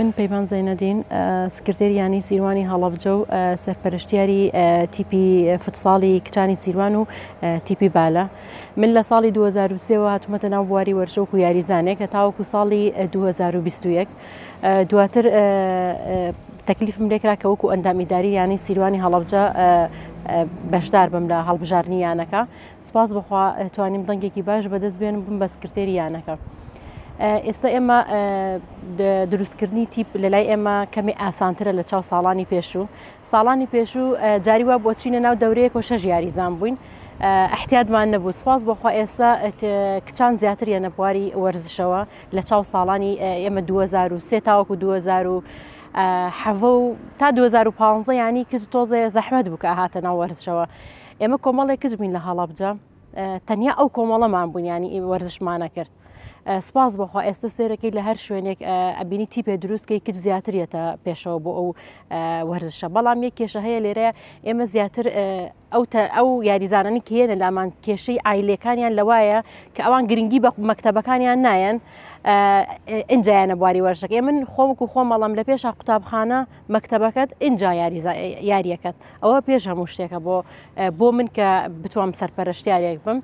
من پەیمان زەینەدین سکرتێریانی سیروانی هەڵەبجە و سەرپەرشتیاری تیپی فوتساڵی کچانی سیروان و تیپی بالە. من لە ساڵی 2023 هاتوومەتە ناو بواری وەرشەوەک و یاریزانێک کە تاوەکو ساڵی 2021 دواتر تەکلیفم لێکرا کە وەکو ئەندامیداری یانی سیروانی هەڵەبجە بەشدار بم لە هەڵبژاردننی یانەکە. سوپاس بخوا توانیم دەنگێکی باش بەدەست بێنم بم بە سکرتێری یانەکە. ئێستا ئێمە دروستکردنی تیپ لە لای ئێمە کەمی ئاسانترە لە چاو ساڵانی پێشوو. ساڵانی پێشوو جاری وا بۆ چینە ناو دەورەیەک و 6 یاریزان بووین. احتیاجمان نەبوو. سپاس بەخوا ئێستا کچان زیاتر یەنە بواری وەرزشەوە لە چاو ساڵانی ئێمە 2023 تاوەکو 2007 تا 2015 ینی کچ تۆزە زەحمەت بوو کە هاتە ناو وەرزشەوە. ئێمە کۆمەڵێک کچ بووین لە هەڵەبجە، تەنیا ئەو کۆمەڵەمان بوون ینی وەرزشمانە کرد. سپاس بخوا ئێستا سێرەکەی لە هەر شوێنێک ئەبینی تیپێ دروستکەی کچ زیاترێتە پێشەوە بۆ ئەو وەرزشە. بەڵام یەک کێشە هەیە لێرەیە ئێمە زیاتر ئەو یاریزانانی کە هێنە لامان کێشەی ئایلەکانیان لەوایە کە ئەوان گرنگی بە مەکتەبەکانیان نایەن ئینجایانە بواری وەرشەکە. من خۆمکو خۆمەڵام لە پێشە قوتابخانە مەکتەبەکەت ئینجا یاریەکەت ئەوە پێش هەموو شتێکە بۆ من کە بتوام سەرپەرشتیارێک بم.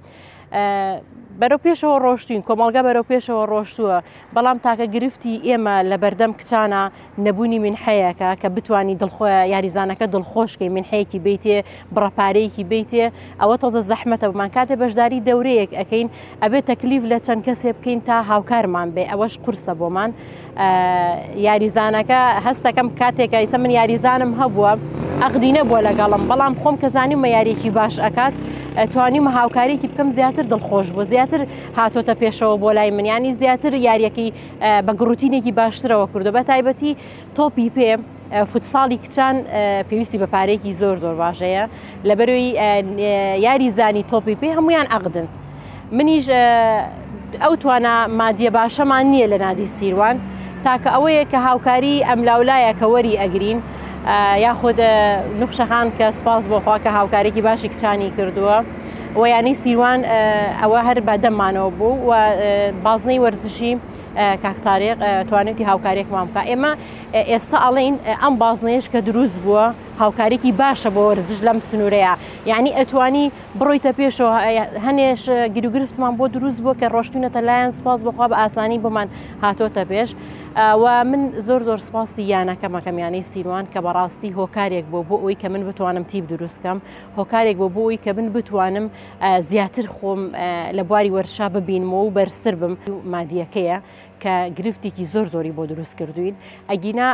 بەرەو پێشەوە ڕۆشتوین، کۆمەڵگە بەرەو پێشەوە ڕۆشتووە، بەڵام تاکە گرفتی ئێمە لە بەردەم کچانە نەبوونی منحەیەکە کە بتوانی یاریزانەکە دڵخۆشکەی منحەیەکی بیتێ بڕەپارەیەکی بیتێ ئەوە تۆزە زەحمەتە بمان کاتێ بەشداری دەورەیەک ئەەکەین ئەبێت تەکلیف لە چەند کەسێ بکەین تا هاوکارمان بێ. ئەوەش قورسە بۆمان. یاریزانەکە هەستەکەم کاتێکە ئیسە من یاریزانم هەبووە ئەقدی نەبووە لەگەڵم، بەڵام خۆم کە زانیمە یاریێکی باش ئەکات توانیمە هاوکاریکی بکەم زیاتر دڵخۆش بوو، زیاتر هاتۆتە پێشەوە بۆ لای من، ینی زیاتر یاریەکەی بە گڕوتینێکی باشترەوە کردو. بە تایبەتی تۆپی پێ فوتساڵی کچان پێویستی بە پارێکی زۆر باشەیە، لەبەرەوەی یاریزانی تۆپی پێ هەمویان ئەقدن. منیش ئەو توانە مادیە باشەمان نییە لە نادی سیروان، تاکە ئەوەیە کە هاوکاری ئەملاولایە کە وەری ئەگرین یاخود نوخشەخان کە سپاس بۆخوا کە هاوکارێکی باشی کچانی کردووە و ینی سیروان ئەوە هەر بەدەممانەوە بوو و بازنەی وەرزشی کاکتارێق توانێتی هاوکارێکمان بکە. ئێمە ئێستا ئەڵێن ئەم بازنەیەش کە دروست بووە هاوکارێکی باشە بۆ وەرزش لەم سنوورەیە، یعنی ئەتوانی بڕۆیتە پێشەوە. هەنێش گیرروگرفتمان بۆ دروست بووە کە ڕۆشتونەتە لایەن، سپاس بخوا بە ئاسانی بۆمان هاتۆتە پێش. و من زۆر سپاسی یانەکەمەکەم یانەی سیروان کە بەڕاستی هۆکارێک بۆ ئەوی کە من بتوانم تیپ دروستکەم، هۆکارێک بۆ ئەوی کە من بتوانم زیاتر خۆم لە بواری وەرشا ببینمەوە و بەرزتر بم. مادیەکەیە کە گرفتێکی زۆری بۆ دروست کردوین. ئەگینا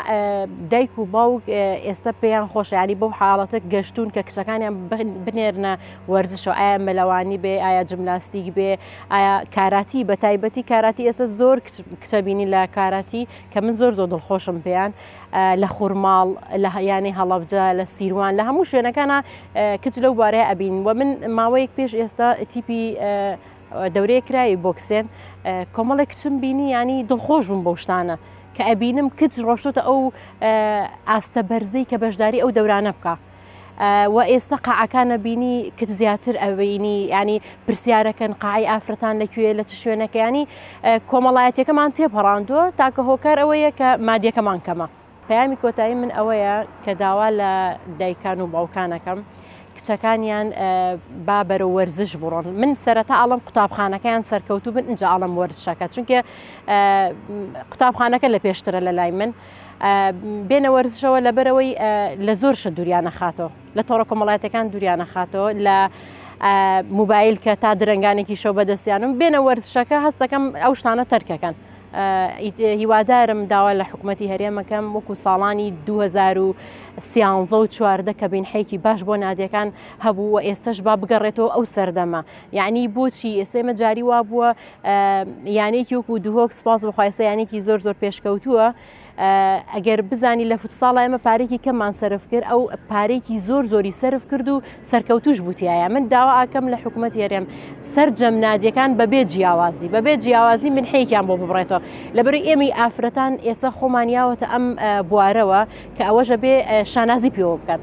دایک و باوک ئێستا پێیان خۆشە، ینی بەو حاڵەتە گەشتون کە کچەکانیان بنێرنە وەرزشەوە، ئایا مەلەوانی بێ، ئایا جمناستیک بێ، ئایا کاراتی. بە تایبەتی کاراتی ئێستا زۆر کچە بینی لە کاراتی کە من زۆر دڵخۆشم پێیان لە خوورماڵ، لە یانی هەڵەبجە، لە سیروان، لە هەموو شوێنەکانە کچ لەو بارەیە ئەبین. و من ماوەیەک پێش ئێستا تیپی دەورەیە کرایی بۆکسێن کۆمەڵێک کچم بینی ینی دڵخۆش بووم بەو شتانە کە ئەبینم کچ ڕۆشتوتە ئەو ئاستە بەرزەی کە بەشداری ئەو دەورانە بکە. و ئێستا قاعەکانە بینی کچ زیاتر ئەوینی ینی پرسیارەکەن قاعی ئافرەتان لەکوێ لە چ شوێنەکە، ینی کۆمەڵایەتەکەمان تێپەڕاندووە تاکە هۆکار ئەوەیە کە مادیەکەمان کەمە. پەیامی کۆتایی من ئەوەیە کە داوا لە دایکان و باوکانەکەم کچەکانیان با بەرە وەرزش بڕۆن. من سەرەتا ئەڵم قوتابخانەکەیان سەرکەوتوو بن اینجا ئەڵم وەرزشەکە، چونکە قوتابخانەکە لە پێشترە لە لای من بێنە وەرزشەوە لەبەرەوەی لە زۆر شە دووریانە خاتەوە، لە تۆڕە کۆمەڵایەتەکان دووریانە خاتەوە، لە موبایل کە تا درنگانێکی شەو بەدەستیانم بێنە وەرزشەکە هەستەکەم ئەو شتانە تەرکەکەن. هیوادارم داوا لە حکوومەتی هەرێمەکەم وەکو ساڵانی 2013 و 14 کە بینحەیەکی باش بۆ نادیەکان هەبوو و ئێستش با بگەڕێتەوە ئەو سەردەمە. یعنی بۆچی ئێسێمە جاری وا بووە یانێکی وەکو دوهۆک سپاس بخوایسە یانێکی زۆر پێشکەوتووە. ئەگەر بزانی لە فوتساڵ ئێمە پارێکی کەممان سەرف کرد، ئەو پارێکی زۆری سەرف کرد و سەرکەوتوش بوتیایە. من داوا ئاکەم لە حکوومەتی هەرێم سەرجەم نادیەکان بەبێ جیاوازی منحەیەکیان بۆ ببڕێتەوە، لەبەرەوەی ئێمەی ئافرەتان ئێستا خۆمانیاوەتە ئەم بوارەوە کە ئەوەژە بێ شانازی پێوە بکەن.